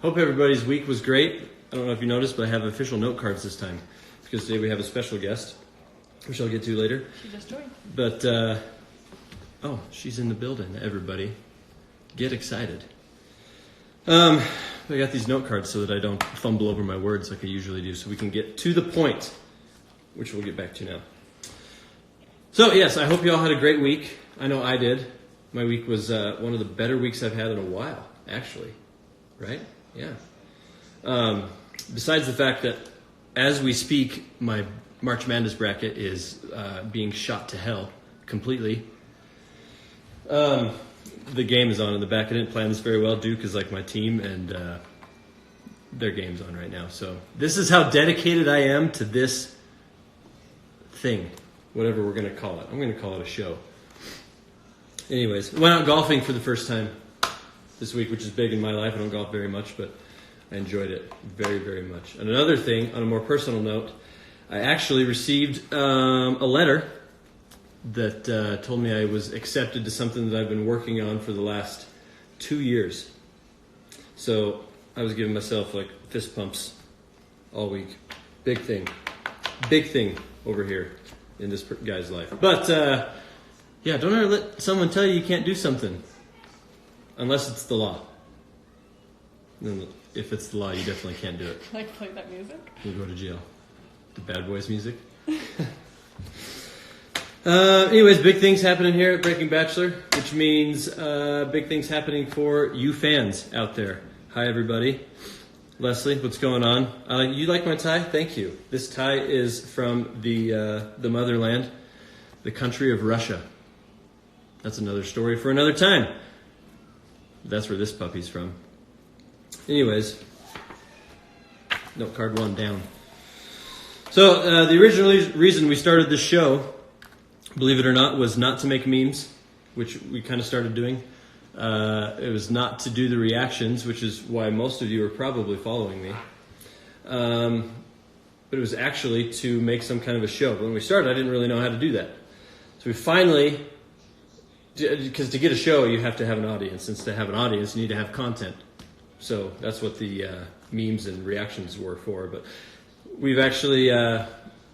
Hope everybody's week was great. I don't know if you noticed, but I have official note cards this time because today we have a special guest, which I'll get to later. She just joined. But, oh, she's in the building, everybody. Get excited. I got these note cards so that I don't fumble over my words like I usually do, so we can get to the point, which we'll get back to now. So, yes, I hope you all had a great week. I know I did. My week was one of the better weeks I've had in a while, actually. Right? Yeah. Besides the fact that as we speak, my March Madness bracket is being shot to hell completely. The game is on in the back. I didn't plan this very well. Duke is like my team, and their game's on right now. So this is how dedicated I am to this thing, whatever we're going to call it. I'm going to call it a show. Anyways, went out golfing for the first time this week, which is big in my life. I don't golf very much, but I enjoyed it very, very much. And another thing, on a more personal note, I actually received a letter that told me I was accepted to something that I've been working on for the last 2 years. So I was giving myself like fist pumps all week. Big thing over here in this guy's life. But yeah, don't ever let someone tell you can't do something unless it's the law. Then if it's the law, you definitely can't do it. Like play that music? You'll go to jail. The Bad Boys music. Anyways, big things happening here at Breaking Bachelor, which means big things happening for you fans out there. Hi, everybody. Leslie, what's going on? You like my tie? Thank you. This tie is from the motherland, the country of Russia. That's another story for another time. That's where this puppy's from. Anyways, note card 1 down. So the original reason we started this show, believe it or not, was not to make memes, which we kind of started doing. It was not to do the reactions, which is why most of you are probably following me. But it was actually to make some kind of a show. But when we started, I didn't really know how to do that. So we finally, because to get a show, you have to have an audience. And to have an audience, you need to have content. So that's what the memes and reactions were for. But we've actually,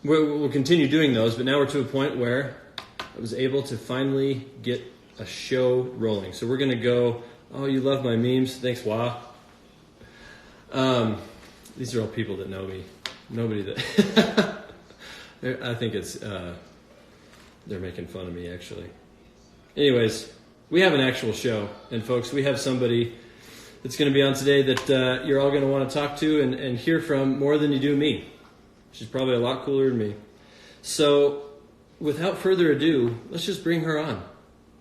we'll continue doing those. But now we're to a point where I was able to finally get a show rolling. So we're going to go, oh, you love my memes. Thanks, Wah. These are all people that know me. Nobody that... I think it's... they're making fun of me, actually. Anyways, we have an actual show. And folks, we have somebody that's going to be on today that you're all going to want to talk to and hear from more than you do me. She's probably a lot cooler than me. So, without further ado, let's just bring her on.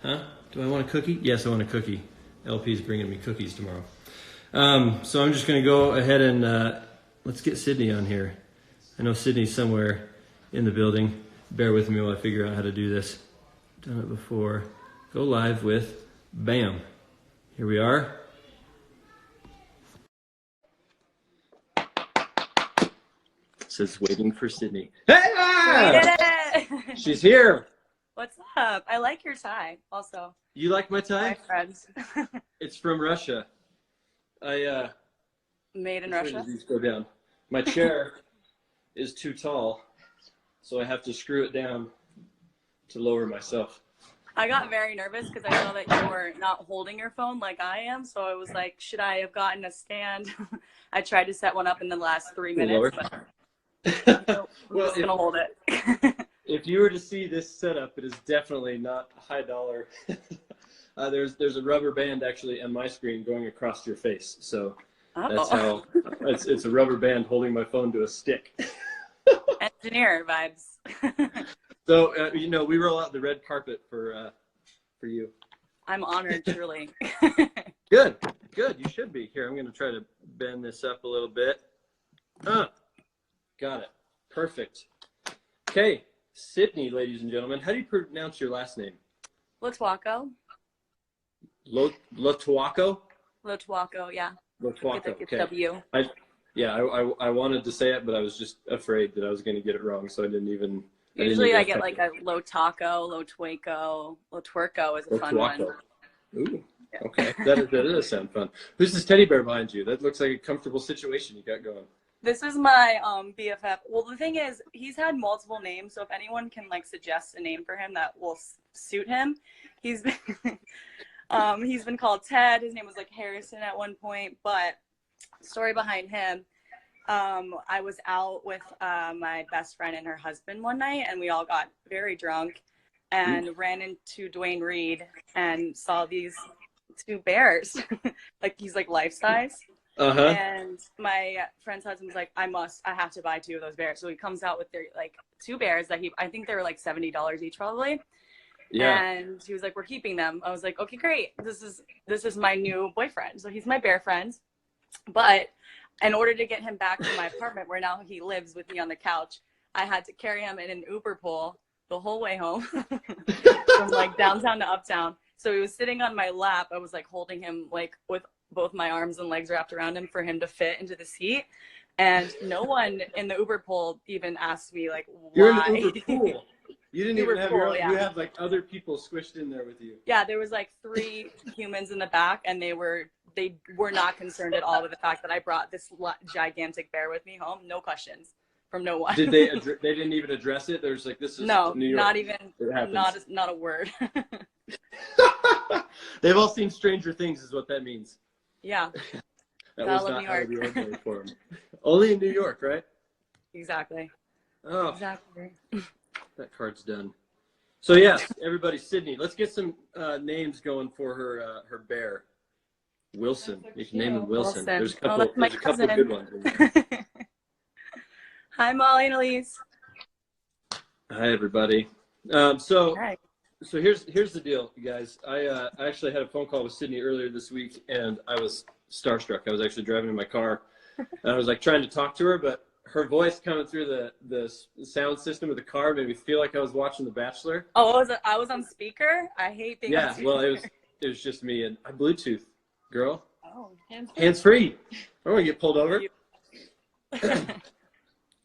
Huh? Do I want a cookie? Yes, I want a cookie. LP's bringing me cookies tomorrow. So I'm just going to go ahead and let's get Sydney on here. I know Sydney's somewhere in the building. Bear with me while I figure out how to do this. Done it before. Go live with bam. Here we are. It says waiting for Sydney. Hey! We did it! She's here. What's up? I like your tie also. You like my tie? My friends. It's from Russia. Made in Russia? These go down. My chair is too tall, so I have to screw it down to lower myself. I got very nervous because I saw that you were not holding your phone like I am, so I was like, should I have gotten a stand? I tried to set one up in the last 3 minutes, but I'm just going to hold it. If you were to see this setup, it is definitely not high dollar. There's a rubber band actually on my screen going across your face, so that's how it's a rubber band holding my phone to a stick. Engineer vibes. So we roll out the red carpet for you. I'm honored, truly. Good. You should be. Here, I'm going to try to bend this up a little bit. Got it. Perfect. Okay. Sydney, ladies and gentlemen, how do you pronounce your last name? Lotuaco. Lotuaco? Lotuaco, yeah. Lotuaco, okay. W. I wanted to say it, but I was just afraid that I was going to get it wrong, so I didn't even... Usually I get like a Lotaco, Lotuaco. Lotuaco is a fun one. Ooh. Okay, that does sound fun. Who's this teddy bear behind you? That looks like a comfortable situation you got going. This is my BFF. Well, the thing is, he's had multiple names, so if anyone can like suggest a name for him that will suit him, he's been he's been called Ted. His name was like Harrison at one point, but story behind him. I was out with my best friend and her husband one night, and we all got very drunk and ran into Dwayne Reed and saw these two bears. Like he's like life size. And my friend's husband was like, I have to buy 2 of those bears. So he comes out with their like 2 bears that I think they were like $70 each probably. Yeah. And he was like, we're keeping them. I was like, okay, great. This is my new boyfriend. So he's my bear friend. But in order to get him back to my apartment where now he lives with me on the couch, I had to carry him in an Uber pool the whole way home from like downtown to uptown. So he was sitting on my lap. I was like holding him like with both my arms and legs wrapped around him for him to fit into the seat. And no one in the Uber pool even asked me like, why? You're in the Uber pool. You didn't even have your own, yeah. You had like other people squished in there with you. Yeah, there was like 3 humans in the back, and they were not concerned at all with the fact that I brought this gigantic bear with me home. No questions from no one. Did they didn't even address it? There's like, this is New York. Not even, not a word. They've all seen Stranger Things is what that means. Yeah. That was not out of the ordinary for them. Only in New York, right? Exactly. Oh, exactly. That card's done. So yes, everybody, Sydney. Let's get some names going for her bear. Wilson. So you can name him Wilson. There's a couple. There's a couple of good ones. Hi, Molly and Elise. Hi, everybody. Hi. So here's the deal, you guys. I actually had a phone call with Sydney earlier this week, and I was starstruck. I was actually driving in my car, and I was like trying to talk to her, but her voice coming through the sound system of the car made me feel like I was watching The Bachelor. Oh, I was on speaker? I hate being on speaker. Well, it was just me, and I Bluetooth, girl. Oh, hands free. I don't want to get pulled over.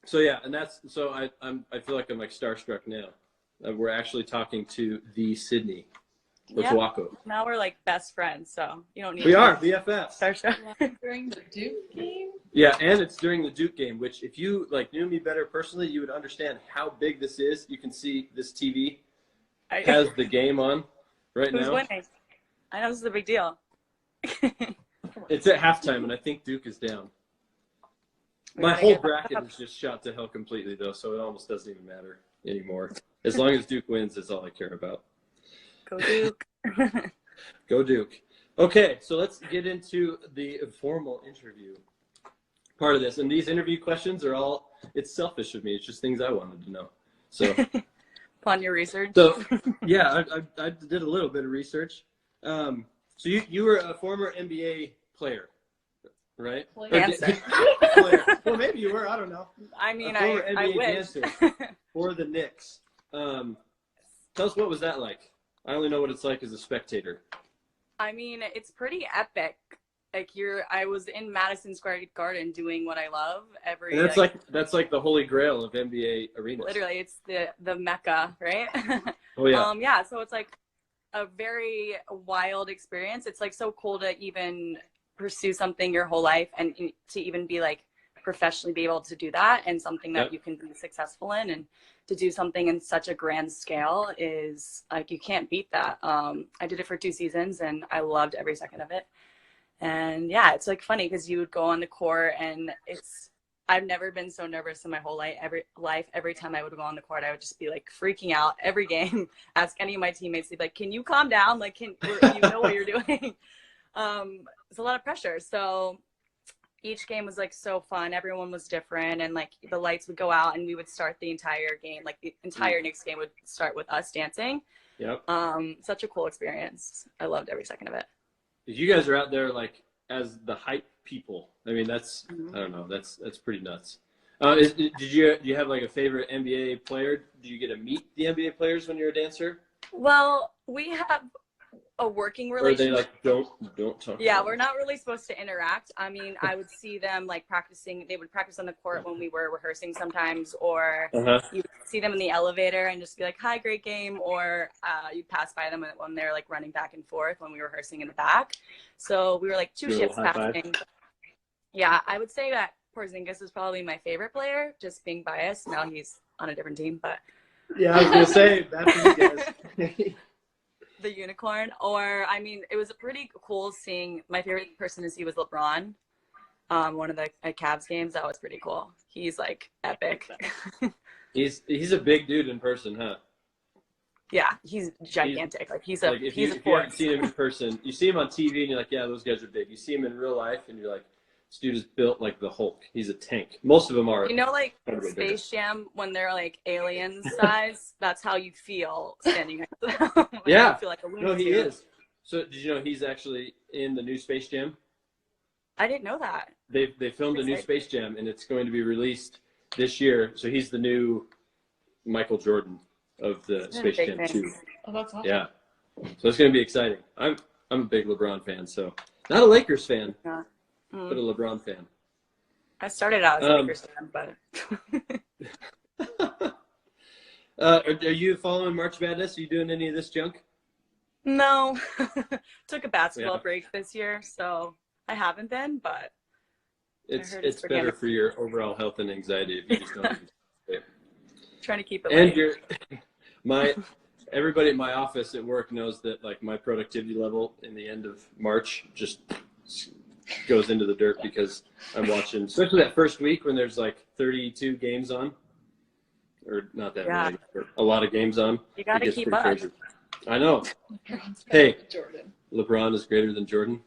So yeah, and I feel like I'm like starstruck now. We're actually talking to the Sydney Lotuaco. Yep. Now we're like best friends, so you don't need. We are BFFs. During the Duke game. Yeah, and it's during the Duke game, which if you like knew me better personally, you would understand how big this is. You can see this TV has the game on right now. Who's winning? I know this is a big deal. It's at halftime, and I think Duke is down. My whole bracket is just shot to hell completely, though, so it almost doesn't even matter anymore. As long as Duke wins, that's all I care about. Go Duke. Go Duke. Okay, so let's get into the formal interview part of this. And these interview questions are all, it's selfish of me. It's just things I wanted to know. So, upon your research. So, yeah, I did a little bit of research. So you were a former NBA player, right? Dancer. Player. Well, maybe you were. I don't know. I mean, I wish. Dancer for the Knicks. Tell us, what was that like? I only know what it's like as a spectator. I mean, it's pretty epic. Like I was in Madison Square Garden doing what I love every. And that's like the holy grail of NBA arenas. Literally, it's the Mecca, right? Oh yeah. Yeah. So it's like a very wild experience. It's like so cool to even pursue something your whole life and to even be like professionally be able to do that, and something that you can be successful in, and to do something in such a grand scale is like, you can't beat that. I did it for 2 seasons and I loved every second of it. And yeah, it's like funny because you would go on the court, and I've never been so nervous in my whole life. Every time I would go on the court, I would just be like freaking out every game. Ask any of my teammates, they'd be like, can you calm down? Like, you know what you're doing? It's a lot of pressure. So each game was like so fun. Everyone was different, and like the lights would go out and we would start the entire game. Like the entire Knicks game would start with us dancing. Yep. Such a cool experience. I loved every second of it. You guys are out there like as the hype people. I mean, that's I don't know. That's pretty nuts. Do you have like a favorite NBA player? Do you get to meet the NBA players when you're a dancer? Well, we have a working Or are they relationship. like, don't talk? Yeah, about we're it? not really supposed to interact. I mean, I would see them like practicing. They would practice on the court when we were rehearsing sometimes, or Uh-huh. you would see them in the elevator and just be like, "Hi, great game," or you'd pass by them when they're like running back and forth when we were rehearsing in the back. So we were like two Do a little shifts high five. passing. Yeah, I would say that Porzingis is probably my favorite player, just being biased. Now he's on a different team, but Yeah, I was gonna say that's what you guys. the unicorn. Or I mean, it was pretty cool seeing. My favorite person to see was LeBron. One of the Cavs games, that was pretty cool. He's like epic. He's a big dude in person, huh? Yeah, he's gigantic. Like he's a Like if he's you a haven't force. seen him in person, you see him on TV and you're like, yeah, those guys are big. You see him in real life and you're like, this dude is built like the Hulk. He's a tank. Most of them are. You know, like quite a bit bigger. Space Jam when they're like alien size. That's how you feel standing next to them. Like, Yeah. you feel like a No, Looney he Tune. is. So did you know he's actually in the new Space Jam? I didn't know that. They filmed a new Space Jam and it's going to be released this year. So he's the new Michael Jordan of the Space big Jam fan. 2. Oh, that's awesome. Yeah. So it's going to be exciting. I'm a big LeBron fan, so not a Lakers fan, Yeah. but a LeBron fan. I started out as a Lakers fan, but Are you following March Madness? Are you doing any of this junk? no. Took a basketball Yeah. break this year, so I haven't been, but It's heard it's better pretty for your overall health and anxiety if you just don't even participate. trying to keep it And light. your everybody at my office at work knows that like my productivity level in the end of March just goes into the dirt because I'm watching, especially that first week when there's like 32 games on, or not that many, but a lot of games on. You got It to gets keep pretty up. crazy. I know. LeBron's Hey. better than Jordan. LeBron is greater than Jordan.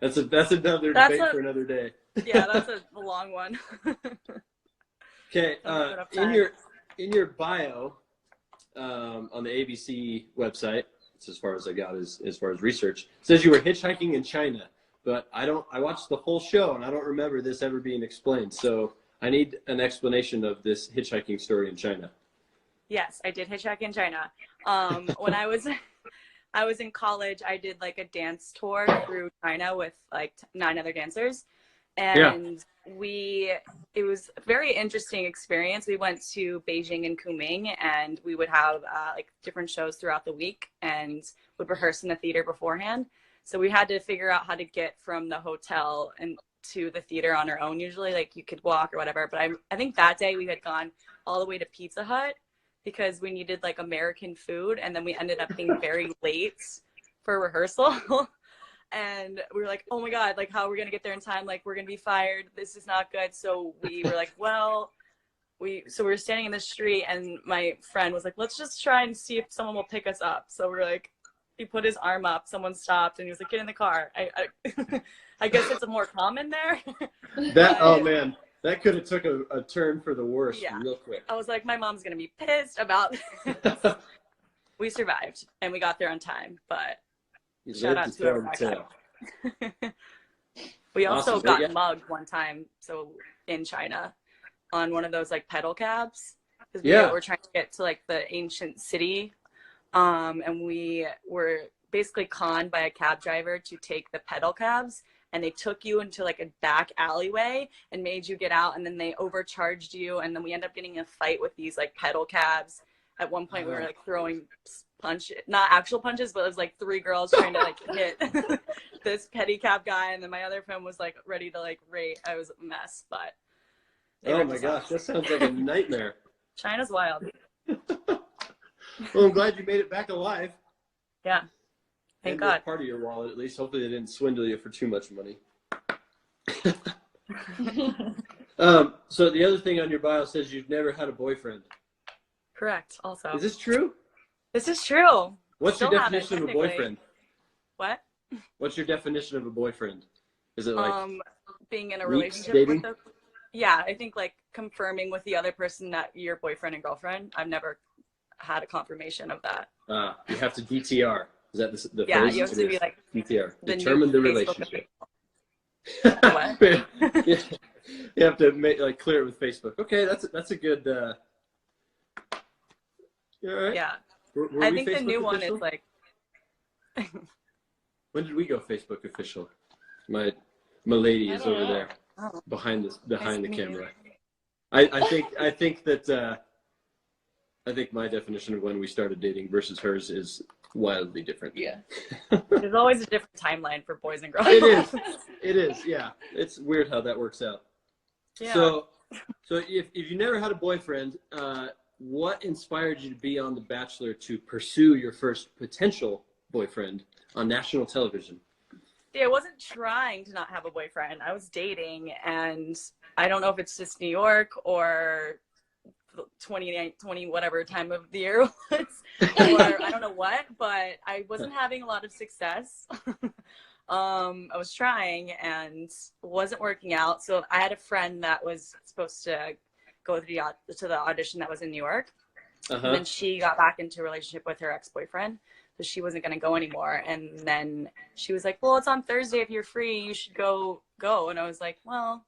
That's another That's debate for another day. Yeah, that's a long one. Okay, Don't put up in time. your bio on the ABC website, it's as far as I got as far as research, it says you were hitchhiking in China, but I watched the whole show and I don't remember this ever being explained. So I need an explanation of this hitchhiking story in China. Yes, I did hitchhike in China. When I was in college, I did like a dance tour through China with like 9 other dancers. And it was a very interesting experience. We went to Beijing and Kunming, and we would have like different shows throughout the week and would rehearse in the theater beforehand. So we had to figure out how to get from the hotel and to the theater on our own. Usually like you could walk or whatever, but I think that day we had gone all the way to Pizza Hut because we needed like American food, and then we ended up being very late for rehearsal. And we were like, oh my God, like how are we gonna get there in time? Like we're gonna be fired. This is not good. So we were like, well, we were standing in the street, and my friend was like, let's just try and see if someone will pick us up. So we're like, he put his arm up, someone stopped, and he was like, get in the car. I guess it's more common there. Oh man, that could have took a turn for the worse real quick. I was like, my mom's gonna be pissed about this. We survived and we got there on time, but shout out to whoever got there. We also Awesome. got mugged one time, so in China, on one of those like pedal cabs, because we were trying to get to like the ancient city, and we were basically conned by a cab driver to take the pedal cabs, and they took you into like a back alleyway and made you get out, and then they overcharged you, and then we ended up getting in a fight with these like pedal cabs. At one point we were like throwing not actual punches, but it was like 3 girls trying to like hit this pedicab guy, and then my other friend was like ready to like rate. I was a mess, but oh my gosh, that sounds like a nightmare. China's wild. Well, I'm glad you made it back alive. Yeah, thank God. Part of your wallet, at least. Hopefully, they didn't swindle you for too much money. So the other thing on your bio says you've never had a boyfriend. Correct. Also, is this true? This is true. What's your definition of a boyfriend? What? What's your definition of a boyfriend? Is it like being in a relationship dating? with yeah, I think like confirming with the other person that you're boyfriend and girlfriend. I've never had a confirmation of that. You have to DTR. Is that the yeah, phrase? you have to be like DTR. Determine the relationship. What? You have to make like clear it with Facebook. Okay, that's a good. You all right? Yeah. Were I we think the Facebook new one official? is like When did we go Facebook official? My lady is over there Oh, behind nice the to meet camera. I think that I think my definition of when we started dating versus hers is wildly different. Yeah. There's always a different timeline for boys and girls. It is. It is. Yeah. It's weird how that works out. Yeah. So if you never had a boyfriend, what inspired you to be on The Bachelor to pursue your first potential boyfriend on national television? Yeah, I wasn't trying to not have a boyfriend. I was dating, and I don't know if it's just New York or 20 whatever time of the year it was, or I don't know what, but I wasn't having a lot of success. I was trying and wasn't working out. So I had a friend that was supposed to go to the audition that was in New York. And then she got back into a relationship with her ex-boyfriend, so she wasn't going to go anymore. And then she was like, well, it's on Thursday. If you're free, you should go. And I was like, well,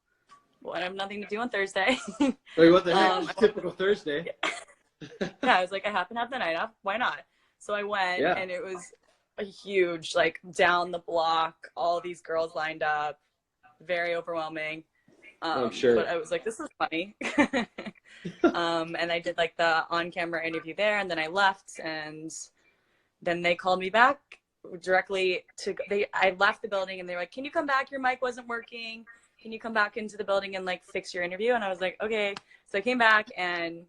I have nothing to do on Thursday. Like, what the heck? Typical Thursday. Yeah, I was like, I happen to have the night off. Why not? So I went, and it was a huge, like, down the block, all these girls lined up, very overwhelming. I'm sure. But I was like, this is funny. And I did like the on-camera interview there, and then I left, and then they called me back directly I left the building, and they were like, can you come back? Your mic wasn't working. Can you come back into the building and like fix your interview? And I was like, okay. So I came back, and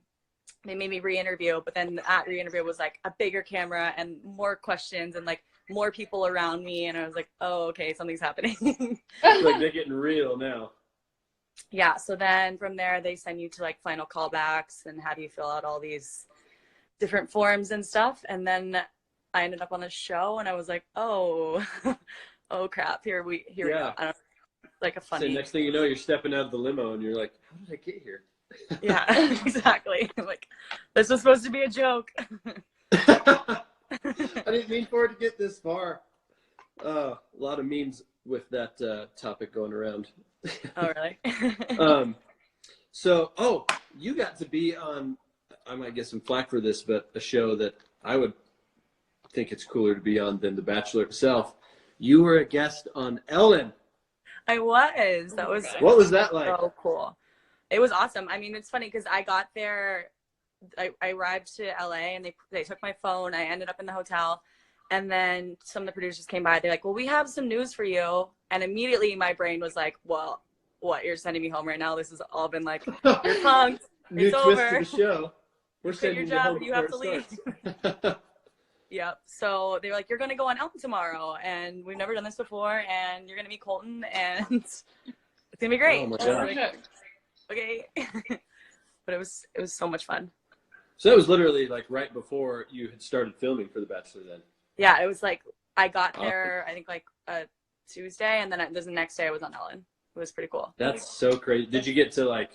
they made me re-interview, but then that re-interview was like a bigger camera and more questions and like more people around me. And I was like, oh, okay, something's happening. Like, they're getting real now. Yeah. So then from there, they send you to like final callbacks and have you fill out all these different forms and stuff. And then I ended up on the show, and I was like, oh, oh crap. Here we go. I don't, like a funny. So next thing you know, you're stepping out of the limo, and you're like, how did I get here? Yeah, exactly. I'm like, this was supposed to be a joke. I didn't mean for it to get this far. A lot of memes with that topic going around. Oh, really? So, you got to be on, I might get some flack for this, but a show that I would think it's cooler to be on than The Bachelor itself. You were a guest on Ellen. I was. That was. What was that like? So cool. It was awesome. I mean, it's funny because I got there, I arrived to LA, and they took my phone. I ended up in the hotel, and then some of the producers came by. They're like, well, we have some news for you. And immediately my brain was like, well, what? You're sending me home right now? This has all been like, you're punked. New It's twist over. to the show. We're Quit your sending job home and you have to before leave. it starts. Yep. So they were like, you're going to go on Ellen tomorrow, and we've never done this before, and you're going to meet Colton, and it's going to be great. Oh my I was gosh. like, okay. But it was so much fun. So that was literally like right before you had started filming for The Bachelor then. Yeah, it was like I got there, I think like a Tuesday, and then the next day I was on Ellen. It was pretty cool. That's so crazy. Did you get to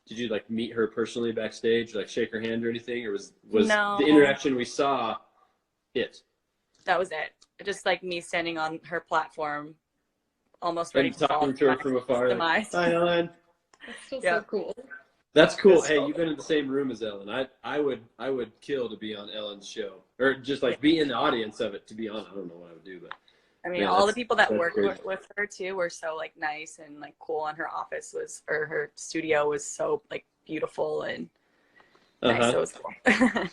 did you meet her personally backstage, like shake her hand or anything, or was No. the interaction we saw it? That was it. Just like me standing on her platform, almost ready And to fall talking to her from afar. Like, demise. hi, Ellen. That's still Yeah. so cool. That's cool. That's Hey, cool. you've been in the same room as Ellen. I would kill to be on Ellen's show, or just like be in the audience of it. To be honest, I don't know what I would do, but I mean, yeah, all the people that that's worked crazy. with her too were so like nice and like cool. And her office or her studio was so like beautiful and nice. So it was cool.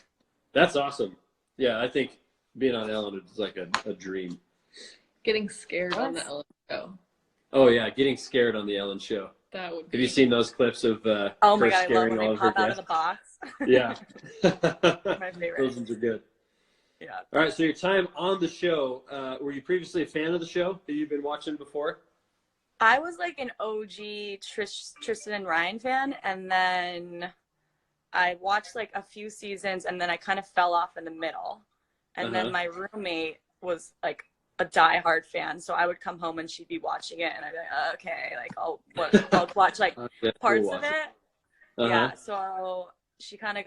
That's awesome. Yeah, I think being on Ellen is like a dream. Getting scared on the Ellen show. Oh yeah, getting scared on the Ellen show. That would Have be. you seen those clips of Oh my her god, I love scaring when all they of her pop out of the guests? box. Yeah. My favorite. Those ones are good. Yeah. All right, so your time on the show, were you previously a fan of the show that you've been watching before? I was like an OG Tristan and Ryan fan, and then I watched like a few seasons, and then I kind of fell off in the middle. And then my roommate was like a diehard fan, so I would come home and she'd be watching it, and I'd be like, okay, like I'll watch like parts of it. Yeah, so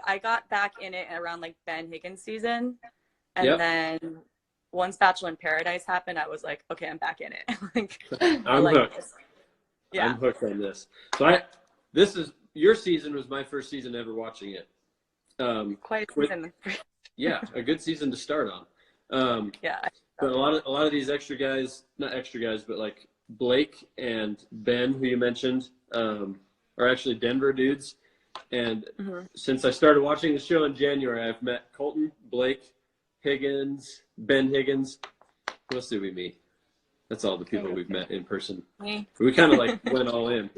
I got back in it around like Ben Higgins season, and then once Bachelor in Paradise happened, I was like, okay, I'm back in it. Like, I'm hooked. this. Yeah, I'm hooked on this. So this is your season was my first season ever watching it. quite a season. Yeah, a good season to start on. Yeah, But a lot of these extra guys, not extra guys, but like Blake and Ben, who you mentioned, are actually Denver dudes. And since I started watching the show in January, I've met Colton, Blake, Higgins, Ben Higgins. Who else did we meet? That's all the people we've met in person. Me. We kind of like went all in.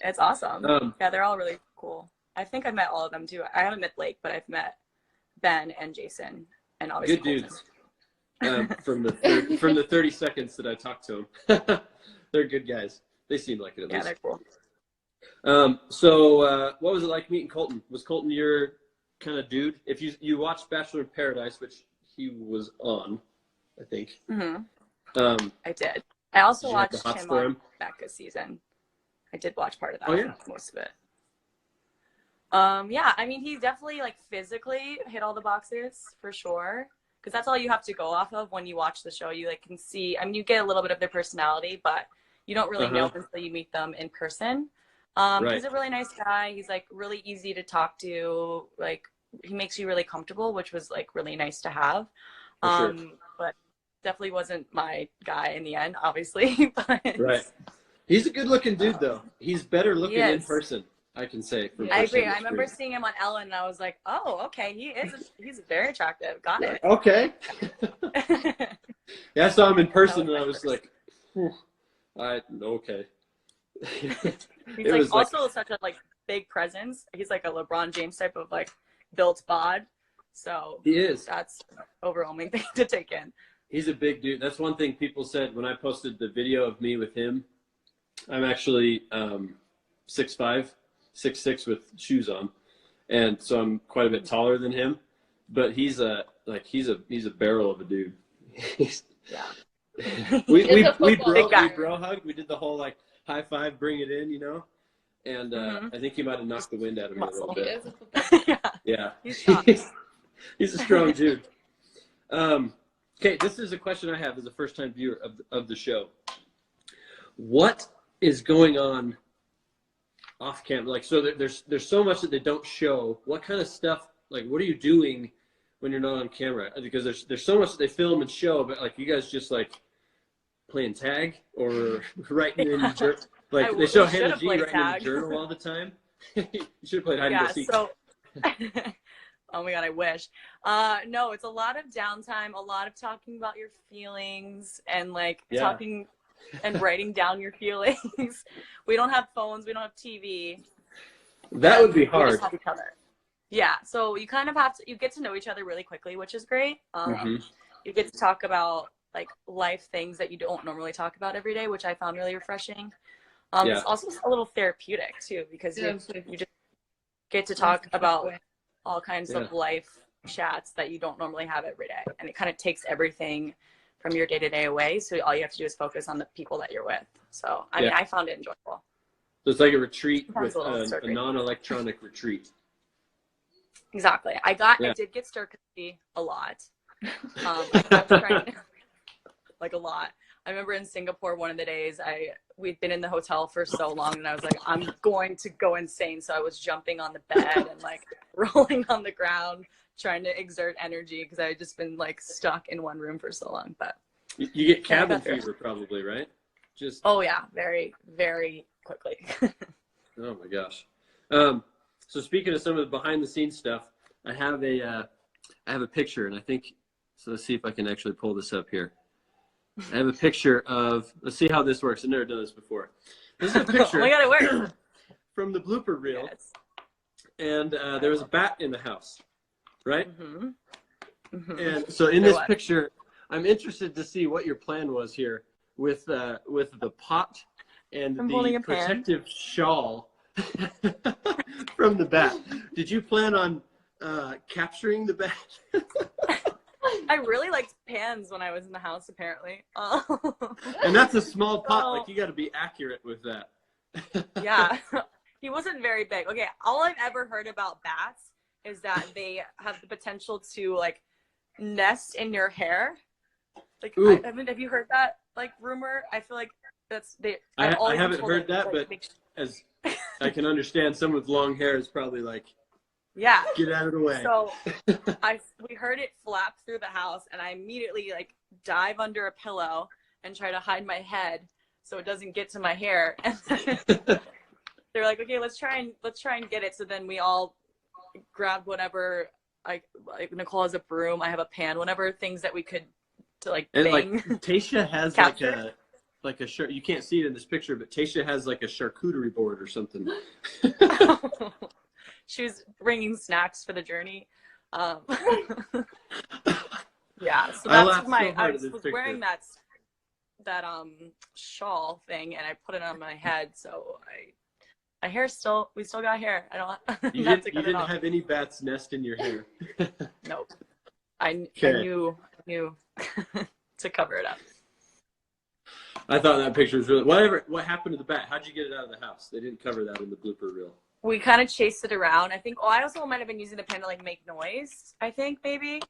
It's awesome. Yeah, they're all really cool. I think I've met all of them too. I haven't met Blake, but I've met Ben and Jason, and obviously good Colton. dudes. From the 30 seconds that I talked to them, they're good guys. They seem like it at least. Yeah, they're cool. So what was it like meeting Colton? Was Colton your kind of dude? If you watched Bachelor in Paradise, which he was on, I think. I did. I also watched him on Becca's season. I did watch part of that. Oh, yeah. Most of it. Yeah, I mean, he definitely like physically hit all the boxes for sure. Because that's all you have to go off of when you watch the show. You like can see. I mean, you get a little bit of their personality, but you don't really know until you meet them in person. He's a really nice guy. He's like really easy to talk to. Like he makes you really comfortable, which was like really nice to have. Sure. But definitely wasn't my guy in the end, obviously. But, right. He's a good-looking dude, though. He's better looking in person, I can say. I agree. I remember seeing him on Ellen, and I was like, "Oh, okay, he's very attractive. Got it." Okay. Yeah, I saw him in person, and I was like, okay. He's like also such a like big presence. He's like a LeBron James type of like built bod. So he is. That's an overwhelming thing to take in. He's a big dude. That's one thing people said when I posted the video of me with him. I'm actually 6'5", 6'6" with shoes on, and so I'm quite a bit taller than him. But he's a barrel of a dude. Yeah. we bro hugged. We did the whole like high five, bring it in, And I think he might have knocked the wind out of me a little bit. Yeah. He's a strong dude. Okay, this is a question I have as a first-time viewer of the show. What is going on off camera? Like, so there's so much that they don't show. What kind of stuff? Like, what are you doing when you're not on camera? Because there's so much that they film and show, but like you guys just like playing tag or writing in like they show Hannah G writing in the journal all the time. You should have played hide and go seek. So oh my god, I wish. No, it's a lot of downtime, a lot of talking about your feelings and like talking and writing down your feelings. We don't have phones, we don't have TV. That would be hard. We just have each other. Yeah, so you kind of have to, you get to know each other really quickly, which is great. You get to talk about like life things that you don't normally talk about every day, which I found really refreshing. It's also a little therapeutic too, because you just get to talk about all kinds of life chats that you don't normally have every day. And it kind of takes everything from your day-to-day away. So all you have to do is focus on the people that you're with. So, I mean, I found it enjoyable. So it's like a retreat with a non-electronic retreat. Exactly. I did get stir crazy a lot. I kept trying, like a lot. I remember in Singapore, one of the days we'd been in the hotel for so long and I was like, I'm going to go insane. So I was jumping on the bed and like rolling on the ground, trying to exert energy because I had just been like stuck in one room for so long. But you get cabin fever probably, right? Oh yeah, very, very quickly. Oh my gosh. So speaking of some of the behind the scenes stuff, I have a picture, and I think so. Let's see if I can actually pull this up here. I have a picture of. Let's see how this works. I've never done this before. This is a picture. Oh my god, it works. From the blooper reel, and there was a bat in the house, right? And so in this picture, I'm interested to see what your plan was here with the pot and the protective shawl from the bat. Did you plan on capturing the bat? I really liked pans when I was in the house, apparently. And that's a small pot. Like, you got to be accurate with that. Yeah. He wasn't very big. Okay, all I've ever heard about bats is that they have the potential to, like, nest in your hair. Like, have you heard that, like, rumor? I feel like that's... I haven't heard that, but as I can understand, someone with long hair is probably, like, Yeah. Get out of the way. So we heard it flap through the house, and I immediately like dive under a pillow and try to hide my head so it doesn't get to my hair. And they're like, okay, let's try and get it. So then we all grabbed whatever. Like Nicole has a broom, I have a pan, whatever things that we could to like and bang. like Tasha has like a shirt. You can't see it in this picture, but Tasha has like a charcuterie board or something. She was bringing snacks for the journey. Yeah, so that's I was wearing that shawl thing, and I put it on my head, so my hair we still got hair. I don't. You didn't have any bat's nest in your hair. Nope. I knew to cover it up. I thought that picture was really. What happened to the bat? How'd you get it out of the house? They didn't cover that in the blooper reel. We kind of chased it around. I think. Oh, I also might have been using the pen to like make noise. I think maybe,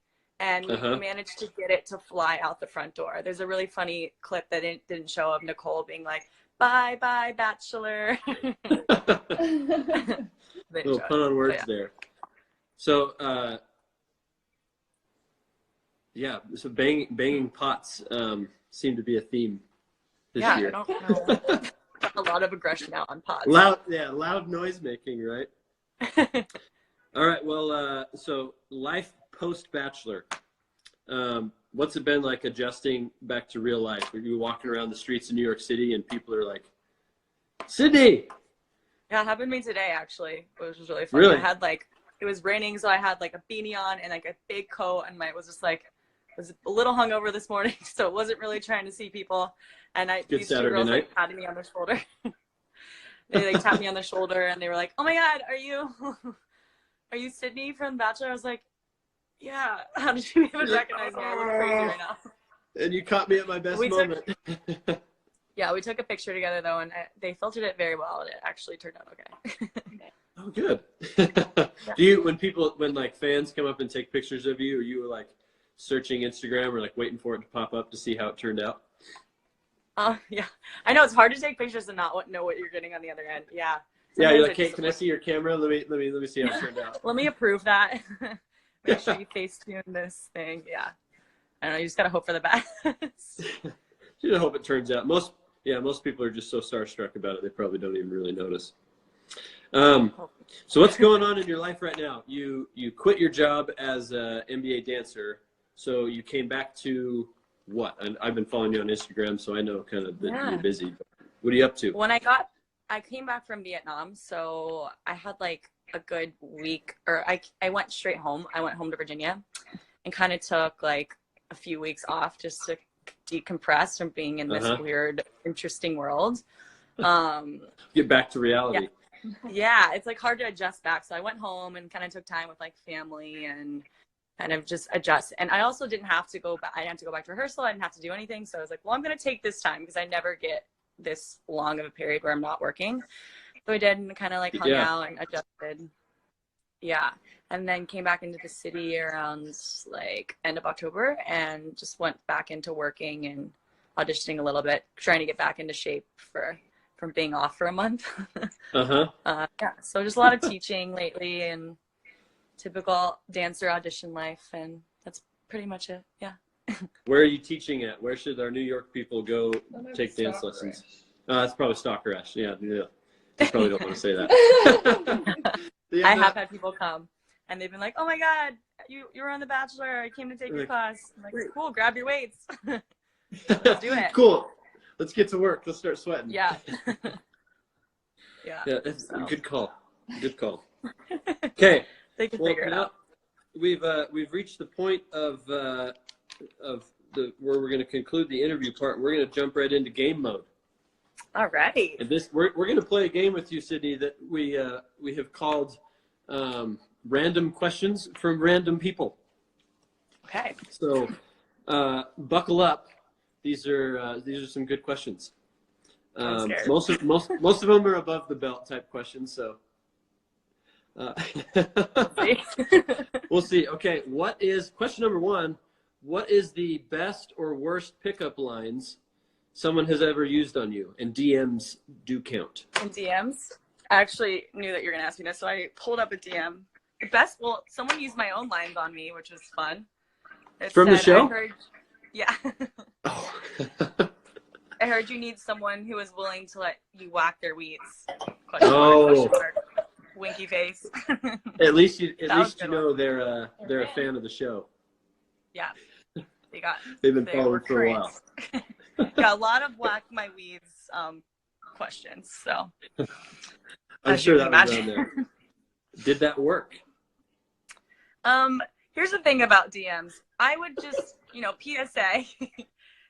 and we managed to get it to fly out the front door. There's a really funny clip that didn't show of Nicole being like, "Bye bye, Bachelor." Little pun on words there. So, so banging pots seem to be a theme this year. I don't know. A lot of aggression out on pots. Loud noise making, right? All right. Well, so life post Bachelor. What's it been like adjusting back to real life? Are you walking around the streets of New York City and people are like, Sydney? Yeah, it happened to me today, actually, which was really funny. Really? I had it was raining, so I had like a beanie on and like a big coat, and I was just like, was a little hungover this morning, so wasn't really trying to see people. And these two girls like patted me on the shoulder. They like tapped me on the shoulder, and they were like, "Oh my God, are you Sydney from Bachelor?" I was like, "Yeah." How did you even recognize me? I look crazy right now. And you caught me at my best moment. Yeah, we took a picture together though, and they filtered it very well, and it actually turned out okay. Oh, good. Do you, when like fans come up and take pictures of you, are you like searching Instagram or like waiting for it to pop up to see how it turned out? Yeah, I know it's hard to take pictures and not know what you're getting on the other end. Yeah. Yeah, you're like, hey, can I see your camera? Let me see how it turned out. Let me approve that. Make sure you Facetune this thing. Yeah. I don't know. You just gotta hope for the best. You just hope it turns out. Most people are just so starstruck about it they probably don't even really notice. So what's going on in your life right now? You quit your job as an NBA dancer, so you came back to what? And I've been following you on Instagram, so I know kind of that you're busy. What are you up to? When I came back from Vietnam, so I had like a good week, or I went straight home. I went home to Virginia and kind of took like a few weeks off just to decompress from being in this weird, interesting world. Get back to reality. Yeah, it's like hard to adjust back. So I went home and kind of took time with like family and kind of just adjust. And I also didn't have to go back. I didn't have to go back to rehearsal. I didn't have to do anything. So I was like, well, I'm going to take this time because I never get this long of a period where I'm not working. So I did and kind of like hung out and adjusted. Yeah. And then came back into the city around like end of October and just went back into working and auditioning a little bit, trying to get back into shape from being off for a month. Yeah. So just a lot of teaching lately and typical dancer audition life. And that's pretty much it. Yeah. Where are you teaching at? Where should our New York people go take dance lessons? It's probably Stalker Ash. Yeah. You probably don't want to say that. I have had people come and they've been like, "Oh my God, you were on The Bachelor. I came to take your class." I'm like, cool, grab your weights. Let's do it. Cool. Let's get to work. Let's start sweating. Yeah. Yeah. Good call. Good call. Okay. They can figure it out. We've reached the point of where we're going to conclude the interview part. We're going to jump right into game mode. All right. And we're going to play a game with you, Sydney, that we have called random questions from random people. Okay. So buckle up. These are some good questions. Most of them are above the belt type questions. So we'll see. Okay. Question number one? What is the best or worst pickup lines someone has ever used on you? And DMs do count. In DMs? I actually knew that you were going to ask me this, so I pulled up a DM The best. Well, someone used my own lines on me, which was fun. It From the said, show? Yeah. Oh. I heard you need someone who is willing to let you whack their weeds. Oh. Winky face. At least you That know they're a fan of the show. Yeah. They've been they following were for a while. Got a lot of whack my weeds questions. So I'm sure that was on there. Did that work? Here's the thing about DMs. I would just, PSA.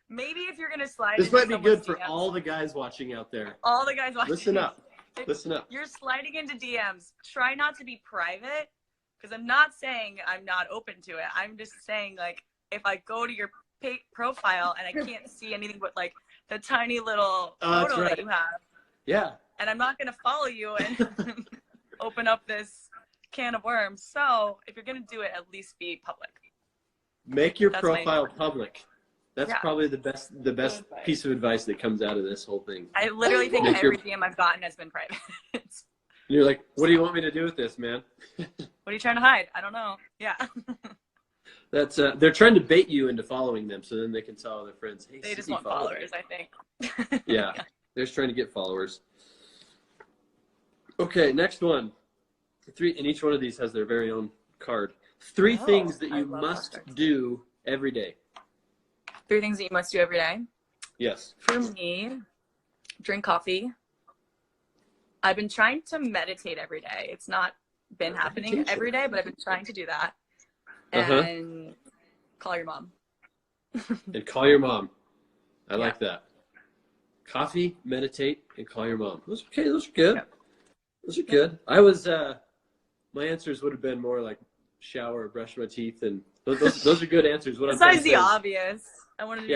Maybe if you're gonna slide. This might be good for DMs, all the guys watching out there. all the guys watching. Listen up. Listen up. You're sliding into DMs. Try not to be private, because I'm not saying I'm not open to it. I'm just saying, like, if I go to your profile and I can't see anything but like the tiny little photo that you have. Yeah. And I'm not gonna follow you and open up this can of worms. So if you're gonna do it, at least be public. Make your profile public. That's probably the best piece of advice that comes out of this whole thing. I literally think every DM I've gotten has been private. You're like, what do you want me to do with this, man? What are you trying to hide? I don't know. Yeah. That's they're trying to bait you into following them, so then they can tell all their friends, hey, they just want followers, I think. Yeah, they're just trying to get followers. Okay, next one. 3, and each one of these has their very own card. 3 things that you must do every day. 3 things that you must do every day. Yes. For me, drink coffee. I've been trying to meditate every day. It's not been happening every day, but I've been trying to do that. And call your mom. And call your mom. I like that. Coffee, meditate, and call your mom. Those are good. Yep. Those are good. I was, my answers would have been more like shower, brush my teeth, and those are good answers. Besides the obvious. I wanted to be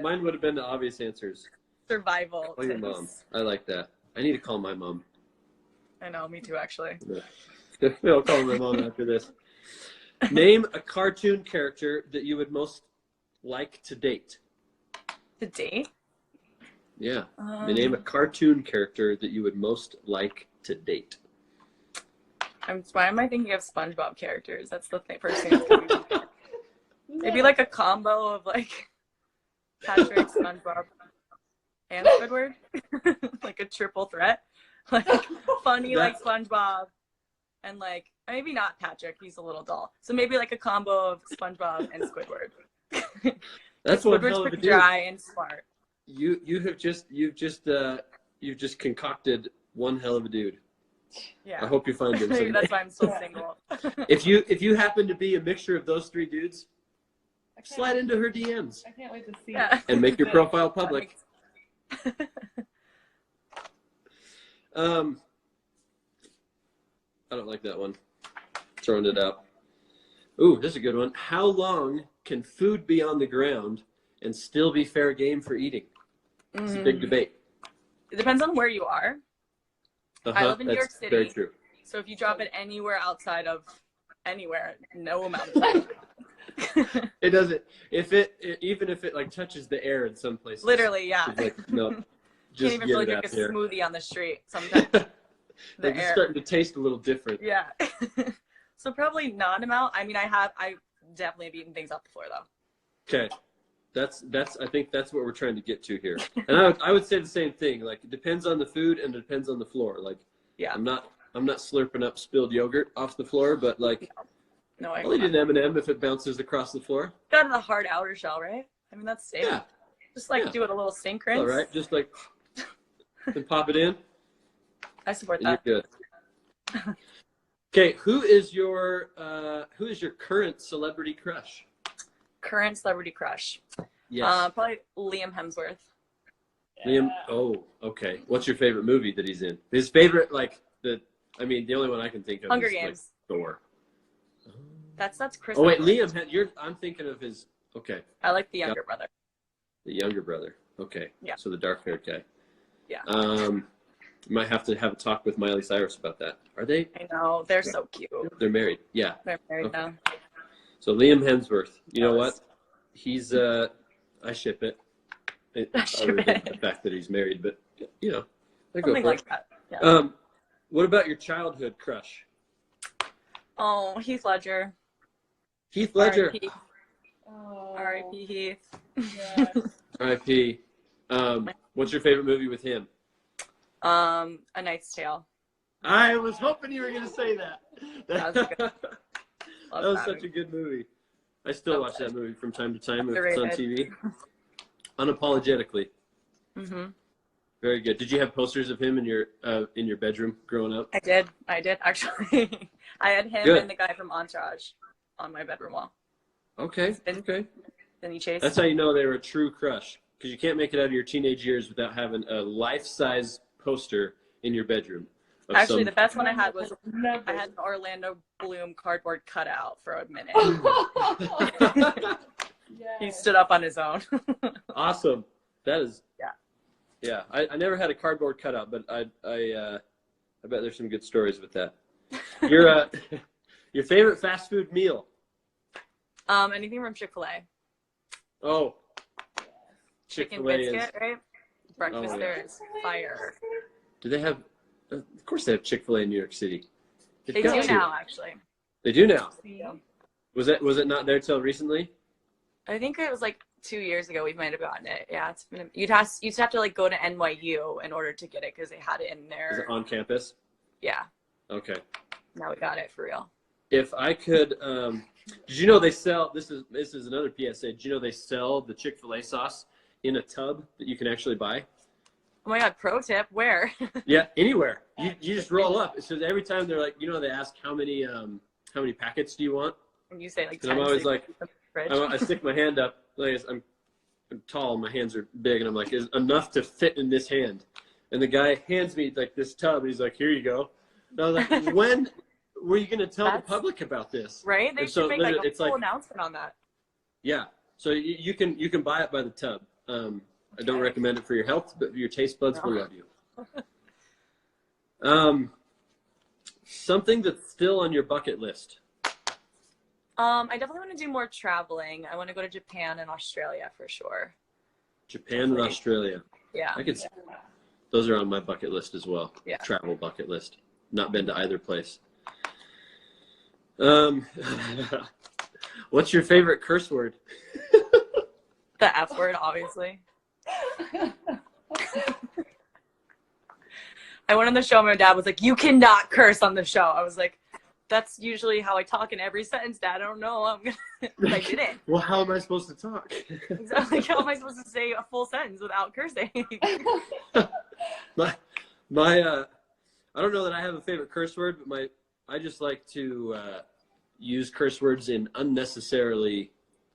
mine would have been the obvious answers. Survival. Call your mom. I like that. I need to call my mom. I know, me too, actually. I'll call my mom after this. Name a cartoon character that you would most like to date. To date? Yeah. Name a cartoon character that you would most like to date. Why am I thinking of SpongeBob characters? That's the first thing that's coming to me. Maybe like a combo of like Patrick, SpongeBob, and Squidward. Like a triple threat. Like funny like SpongeBob. And like, maybe not Patrick, he's a little dull. So maybe like a combo of SpongeBob and Squidward. That's one hell of a pretty dry and smart. You've just concocted one hell of a dude. Yeah. I hope you find him. Maybe that's why I'm still single. If you happen to be a mixture of those 3 dudes, slide into her DMs. I can't wait to see it. And make your profile public. I don't like that one. Throwing it out. Ooh, this is a good one. How long can food be on the ground and still be fair game for eating? It's a big debate. It depends on where you are. I live in New York City. Very true. So if you drop it anywhere outside of anywhere, no amount of time. It doesn't. Even if it like touches the air in some places. Literally, yeah. It's like, no. Just can't even really drink a smoothie on the street sometimes. It's starting to taste a little different. Yeah. So probably non-amount. I mean, I definitely have eaten things off the floor though. Okay. I think that's what we're trying to get to here. And I would say the same thing. Like it depends on the food and it depends on the floor. Like I'm not slurping up spilled yogurt off the floor, but like no, I'll eat an M&M if it bounces across the floor. Got to the hard outer shell, right? I mean that's safe. Yeah. Just like do it a little sink rinse. All right, just like and pop it in. I support that. You're good. Okay, who is your current celebrity crush? Current celebrity crush. Yes. Probably Liam Hemsworth. Liam. Oh, okay. What's your favorite movie that he's in? His favorite, the only one I can think of Hunger is Games. Like Thor. That's Chris. Oh wait, Liam. I'm thinking of his. Okay. I like the younger brother. The younger brother. Okay. Yeah. So the dark-haired guy. Yeah. Might have to have a talk with Miley Cyrus about that. Are they? I know. They're so cute. They're married. Yeah. They're married now. So Liam Hemsworth. You know what? He's I ship it. The fact that he's married, but I go Something for like it. that. Yeah. What about your childhood crush? Oh, Heath Ledger. Heath Ledger. R.I.P. Oh. R.I.P. Heath. Yeah. R.I.P. What's your favorite movie with him? A Knight's Tale. I was hoping you were going to say that. That was good. That was such a good movie. I still watch that movie from time to time if it's on TV. Unapologetically. Mm-hmm. Very good. Did you have posters of him in your bedroom growing up? I did actually. I had him and the guy from Entourage on my bedroom wall. Okay. Okay. Then he chased. That's how you know they were a true crush, because you can't make it out of your teenage years without having a life-size poster in your bedroom. Actually, the best one I had was I had an Orlando Bloom cardboard cutout for a minute. He stood up on his own. Awesome. That is. Yeah. Yeah. I never had a cardboard cutout, but I bet there's some good stories with that. Your favorite fast food meal? Anything from Chick-fil-A. Oh. Chicken Chick-fil-A biscuit, right? Breakfast there is fire. Do they have? Of course, they have Chick-fil-A in New York City. They do now, actually. They do now. Yeah. Was it not there till recently? I think it was like 2 years ago we might have gotten it. Yeah, it's been. You'd have to like go to NYU in order to get it because they had it in there. Is it on campus? Yeah. Okay. Now we got it for real. If I could, did you know they sell? This is another PSA. Did you know they sell the Chick-fil-A sauce in a tub that you can actually buy? Oh my God! Pro tip: where? Yeah, anywhere. You just roll up. So every time they're like, they ask how many packets do you want? And you say like. And I'm always like, fridge. I stick my hand up. Like I'm tall, my hands are big, and I'm like, is enough to fit in this hand? And the guy hands me like this tub, and he's like, here you go. And I was like, when were you going to tell the public about this? Right? They and should so make like a full announcement on that. Yeah. So you can buy it by the tub. I don't recommend it for your health, but your taste buds will love you. Something that's still on your bucket list. I definitely want to do more traveling. I want to go to Japan and Australia for sure. Japan and Australia. Yeah. Those are on my bucket list as well. Yeah. Travel bucket list. Not been to either place. What's your favorite curse word? The F word, obviously. I went on the show and my dad was like, you cannot curse on the show. I was like, that's usually how I talk in every sentence, Dad. I don't know. I didn't. Well, how am I supposed to talk? Exactly. How am I supposed to say a full sentence without cursing? I don't know that I have a favorite curse word, but I just like to use curse words in unnecessarily,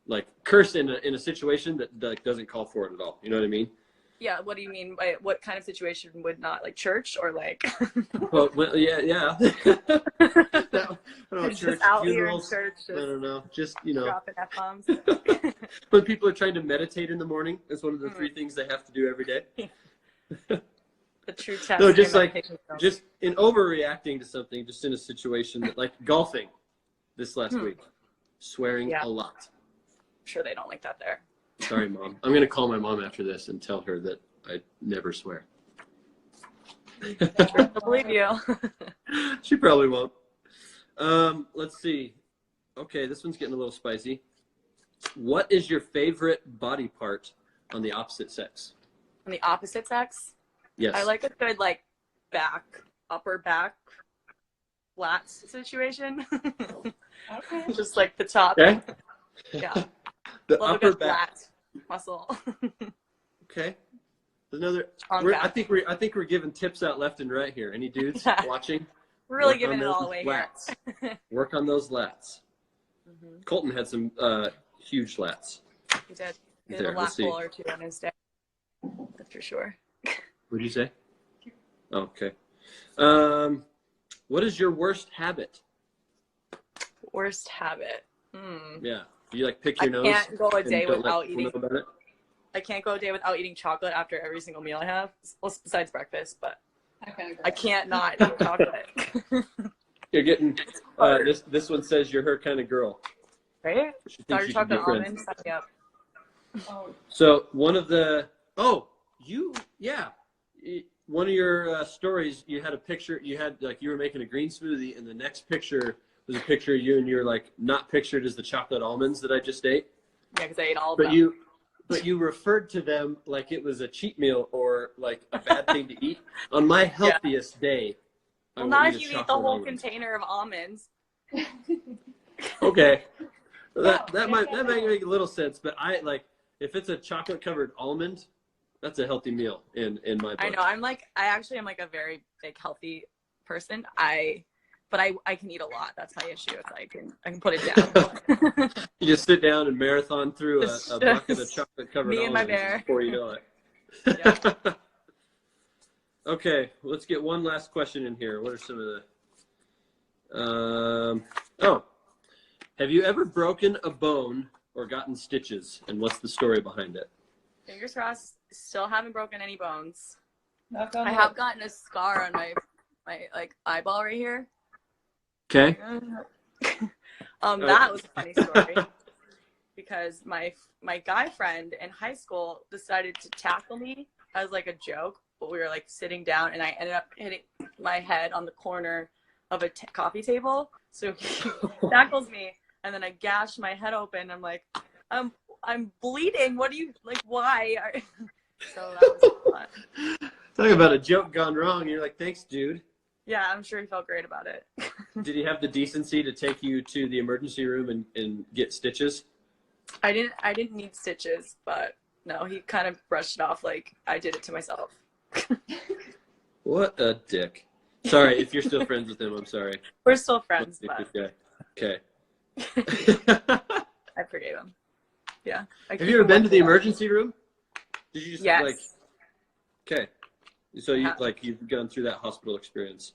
like curse in a situation that doesn't call for it at all. You know what I mean? Yeah. What do you mean by what kind of situation would not, like church or like? Well, yeah. I don't know, Just church, out funerals, here in church. I don't know. Just dropping F-bombs. When people are trying to meditate in the morning, that's one of the 3 things they have to do every day. The true test. No, just in overreacting to something, just in a situation that, like golfing this last week, swearing a lot. I'm sure they don't like that there. Sorry, Mom. I'm going to call my mom after this and tell her that I never swear. I believe you. She probably won't. Let's see. Okay, this one's getting a little spicy. What is your favorite body part on the opposite sex? On the opposite sex? Yes. I like a good upper back flat situation. Okay. Just like the top. Okay. Yeah. The Love upper a good back. flat muscle. Okay. Another. Strong I back. think we're giving tips out left and right here. Any dudes watching? We're really Work giving on it those all away lats. here. Work on those lats. Colton had some huge lats. He did. He There, did a let's lap see. pull or two on his day. That's for sure. What did you say? Oh, okay. What is your worst habit? Worst habit. Yeah. Do you like pick your nose? I can't go a and day don't without let people eating. know about it? I can't go a day without eating chocolate after every single meal I have. Well, besides breakfast, but I can't not eat chocolate. You're getting this one says you're her kind of girl. Right? She thinks Dark you should be chocolate friends. almond, sign me up. So one of one of your stories, you had a picture. You had you were making a green smoothie, and the next picture there's a picture of you and you're like not pictured as the chocolate almonds that I just ate. Yeah, because I ate all of But them. you referred to them like it was a cheat meal or like a bad thing to eat. On my healthiest day, I Well, will not eat if a you eat the chocolate whole almond. container of almonds. Okay, that might make a little sense. But I like if it's a chocolate covered almond, that's a healthy meal in my book. I know. I actually am like a very big healthy person. But I can eat a lot. That's my issue. Is I can put it down. You just sit down and marathon through a bucket of chocolate covered me and my almonds bear. before you know it. Yeah. Okay, let's get one last question in here. What are some of the have you ever broken a bone or gotten stitches, and what's the story behind it? Fingers crossed. Still haven't broken any bones. Knock on I wood. have gotten a scar on my like eyeball right here. Okay. That was a funny story because my guy friend in high school decided to tackle me as like a joke, but we were like sitting down and I ended up hitting my head on the corner of a coffee table. So he tackles me and then I gash my head open. I'm like, I'm bleeding. What do you like? Why? So that was fun. Talking about a joke gone wrong. You're like, thanks, dude. Yeah, I'm sure he felt great about it. Did he have the decency to take you to the emergency room and get stitches? I didn't need stitches, but no, he kind of brushed it off like I did it to myself. What a dick. Sorry, if you're still friends with him, I'm sorry. We're still friends, but Okay. I forgave him. Yeah. Have you ever been to the emergency room? Did you just Yes. like? Okay. So you've gone through that hospital experience.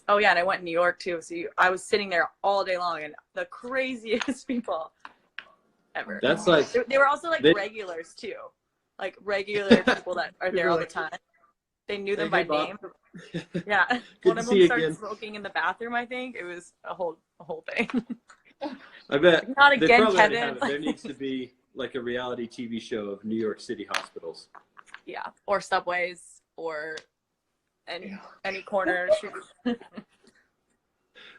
Oh yeah, and I went to New York too. So I was sitting there all day long, and the craziest people ever. That's like They were also like regulars too, like regular people that are there all the time. They knew them by name. Yeah, one of them started smoking in the bathroom. I think it was a whole thing. I bet. Not again, Kevin. There needs to be like a reality TV show of New York City hospitals. Yeah, or subways, or any corner.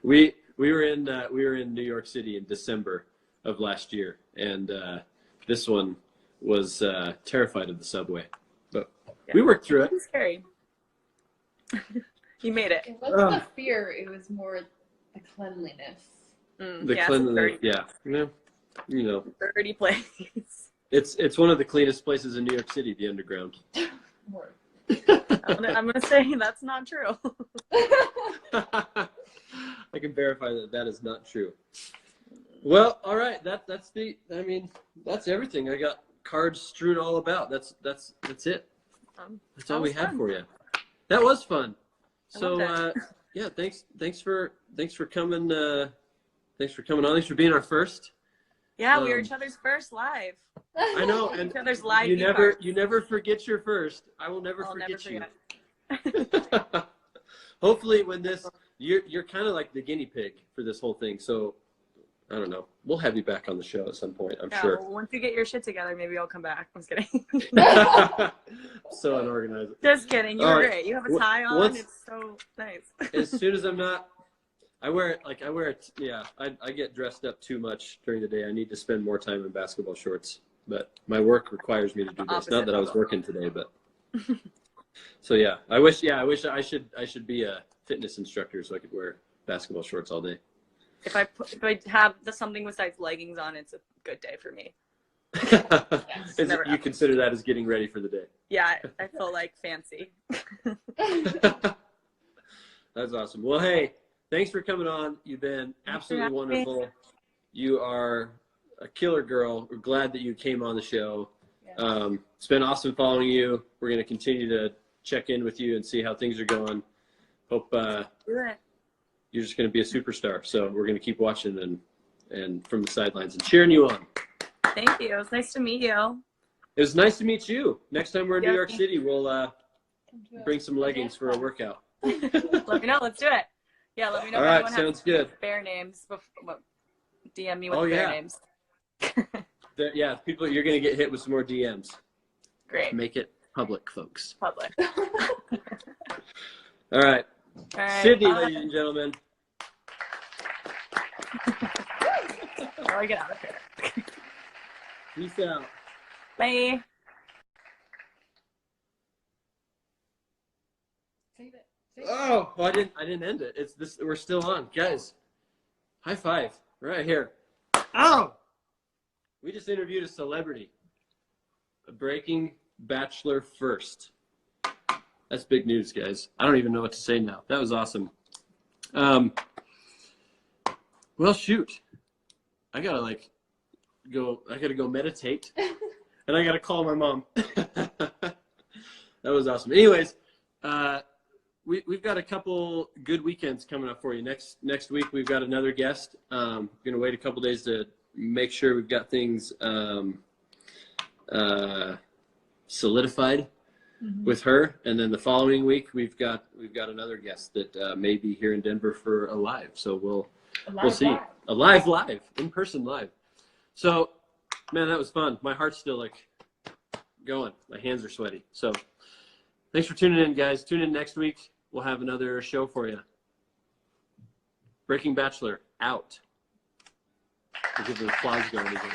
We were in New York City in December of last year, and this one was terrified of the subway, but we worked through it. It was scary. You made it. It wasn't the fear; it was more the cleanliness. The cleanliness, yeah. You know, dirty place. It's one of the cleanest places in New York City, the Underground. More. I'm gonna say that's not true. I can verify that is not true. Well, all right. That's everything. I got cards strewn all about. That's it. That's all we had for you. That was fun. So yeah, thanks for coming. Thanks for coming on. Thanks for being our first. Yeah, we were each other's first live. I know, and each other's live. You never forget your first. I will never forget you. Hopefully, when you're kind of like the guinea pig for this whole thing. So I don't know. We'll have you back on the show at some point. I'm sure. Well, once you get your shit together, maybe I'll come back. I'm just kidding. So unorganized. Just kidding. You're great. You have a tie on. It's so nice. As soon as I'm not. I wear it. Yeah, I get dressed up too much during the day. I need to spend more time in basketball shorts, but my work requires me to do this. Not that I was working today, but so yeah. I wish I should be a fitness instructor so I could wear basketball shorts all day. If I have something besides leggings on, it's a good day for me. You consider that as getting ready for the day? Yeah, I feel like fancy. That's awesome. Well, hey. Thanks for coming on. You've been absolutely wonderful. You are a killer girl. We're glad that you came on the show. Yeah. It's been awesome following you. We're going to continue to check in with you and see how things are going. Hope you're just going to be a superstar. So we're going to keep watching and from the sidelines and cheering you on. Thank you. It was nice to meet you. It was nice to meet you. Next time we're in New York City, we'll bring some leggings for a workout. Let me know. Let's do it. Yeah, let me know. All right, sounds good. Bear names. DM me with bear names. Yeah, people, you're going to get hit with some more DMs. Great. Make it public, folks. Public. All right. Sydney, ladies and gentlemen. Before I get out of here. Peace out. Bye. Save it. Save it. Oh, well, I didn't end it. It's this. We're still on, guys. High five right here. Ow! We just interviewed a celebrity. A breaking Bachelor first. That's big news, guys. I don't even know what to say now. That was awesome. Well, shoot. I gotta go meditate, and I gotta call my mom. That was awesome. Anyways, we've got a couple good weekends coming up for you. Next week we've got another guest. Gonna wait a couple days to make sure we've got things solidified with her, and then the following week we've got another guest that may be here in Denver for a live. So we'll see. A live, in person live. So, man, that was fun. My heart's still like going. My hands are sweaty. So, thanks for tuning in, guys. Tune in next week. We'll have another show for you. Breaking Bachelor out. We'll get the applause going again.